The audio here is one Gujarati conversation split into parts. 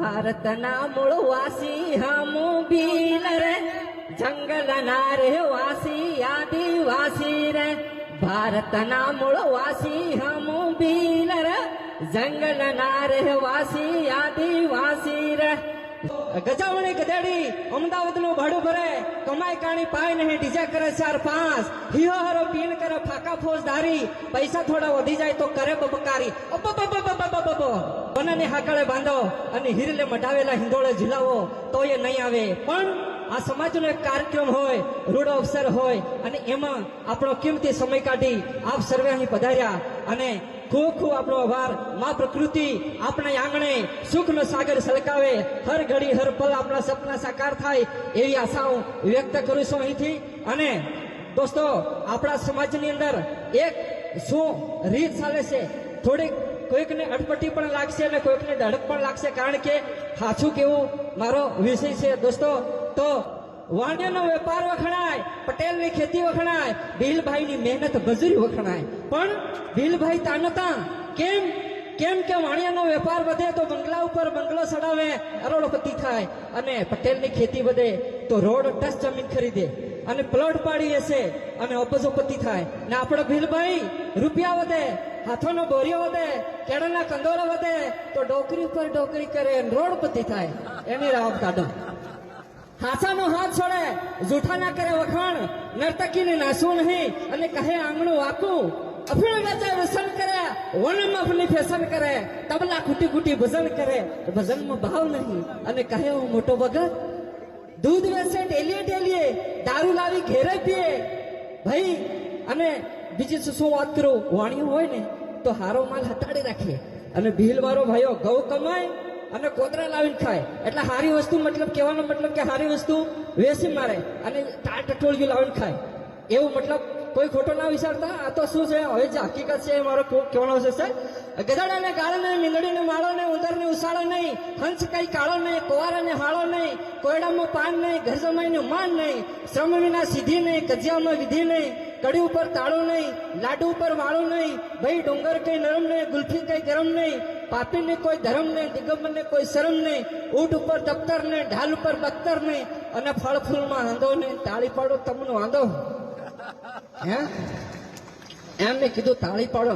ભારતના મૂળ વાસી હમુ ભીલ રે, જંગલના રહેવાસી આદિવાસી રે. ભારતના મૂળ વાસી હમુ ભીલ રે, જંગલના રહેવાસી આદિવાસી રે. ગજાવણી ગધેડી અમદાવાદ નું ભાડું ભરે, કમાઈ કાણી પાય નહીં, ડીજે કરે 4-5, હિયો હરો પીણ કરે ફાકા ફોજદારી, પૈસા થોડા વધી જાય તો કરે બબકારી. બનાને હાકળે બાંધો અને હિરલે મઢાવેલા હિંદોળે ઝુલાવો તો એ નહીં આવે. પણ આ સમાજનો એક કાર્યક્રમ હોય, રૂડો અવસર હોય અને એમાં આપણો કિંમતી સમય કાઢી આપ સર્વે અહીં પધાર્યા અને ખૂબ ખૂબ આપણો આભાર. માં પ્રકૃતિ આપણા આંગણે સુખનો સાગર સલકાવે, હર ઘડી હર પલ આપણા સપના સાકાર થાય એવી આશાઓ વ્યક્ત કરું છું અહીંથી. અને દોસ્તો, આપણા સમાજની અંદર એક શું રીત ચાલે છે, થોડીક કોઈકને અટપટી પણ લાગશે અને કોઈકને ધડક પણ લાગશે, કારણ કે સાચું કેવું મારો વિષય છે દોસ્તો. તો વાણિયાનો વેપાર વખણાય, પટેલની ખેતી વખણાય, ભીલભાઈની મહેનત મજૂરી વખણાય. પણ ભીલભાઈ તાનતા કેમ કેમ કે વાણિયાનો વેપાર વધે તો બંગલા ઉપર બંગલો ચડાવે, અરોડપતિ થાય, અને પટેલની ખેતી વધે તો રોડ ટચ જમીન ખરીદે અને પ્લોટ પાડી હશે અને અબજોપતિ થાય. ને આપણો ભીલભાઈ રૂપિયા વધે, હાથોનો બોરિયો વધે, કેળાના કંદોરા વધે તો ડોકરી ઉપર ડોકરી કરે, રોડપતિ થાય. એની રાવ કાઢો. હાથાનો હાથ છોડે, જૂઠા ના કરે વખાણ, નર્તકીને નાસવું નહીં અને કહે આંગણું વાકું. અફીણ વેચાય વ્યસન કરે, વનમાં ફૂલી ફેશન કરે, તબલા ખૂટી ખૂટી ભજન કરે, ભજનમાં ભાવ નહીં અને કહે હું મોટો ભગત. દૂધ વેચે ડેલીએ ડેલીએ, દારૂ લાવી ઘેરે પીએ ભાઈ. અને બીજી શું વાત કરું, વાણિયું હોય ને તો હારો માલ હટાડી રાખે અને ભીલ વાળો ભાઈઓ ઘઉં કમાય અને કોતરા લાવીને ખાય. એટલે હારી વસ્તુ મતલબ કહેવાનો મતલબ કે હારી વસ્તુ વેસી મારે અને ટટોળિયું લાવીને ખાય, એવું મતલબ કોઈ ખોટો ના વિચારતા. આ તો શું છે, હવે જે હકીકત છે એ મારો કહેવાનો છે. ગધાડાને ગાળો નહીં, મીંદડીને માળો નહીં, ઉંદરને ઉસાળો નહીં, હંસ કઈ કાળો નહીં, કોવારાને હાળો નહીં, કોયડામાં પાન નહીં, ઘર જમાઈનું માન નહીં, શ્રમ વિના સીધી નહીં, કજિયામાં વિધિ નહીં, કડી ઉપર તાળું નહીં, લાડુ ઉપર વાળું નહીં, ભાઈ ડુંગર કઈ નરમ નહીં, ગુલ્ફી કઈ ગરમ નહીં, પાપીને કોઈ ધર્મ નહીં, દિગંબરને કોઈ શરમ નહીં, ઊંટ ઉપર દફતર નહીં, ઢાલ ઉપર બખ્તર નહીં, અને ફળ ફૂલમાં આંધો નહીં. તાળી પાડો તમને વાંધો હે? એમ મેં કીધું તાળી પાડો.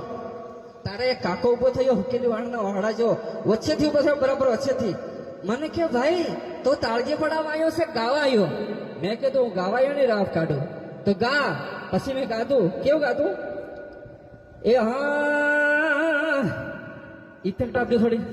તારે કાકો ઉભો થયો હુકેલી વાળના વાળા જો વચ્ચેથી ઉભો થયો, બરાબર વચ્ચેથી. મને કે ભાઈ તો તાળજી પડાવવા આવ્યો છે ગાવા આવ્યો? મેં કીધું હું ગાવા આવ્યો નહીં, રાવ કાઢું તો ગા. પછી મેં ગાધું. કેવું ગાધું? એ હા ઇફેક્ટ આપ્યો થોડી.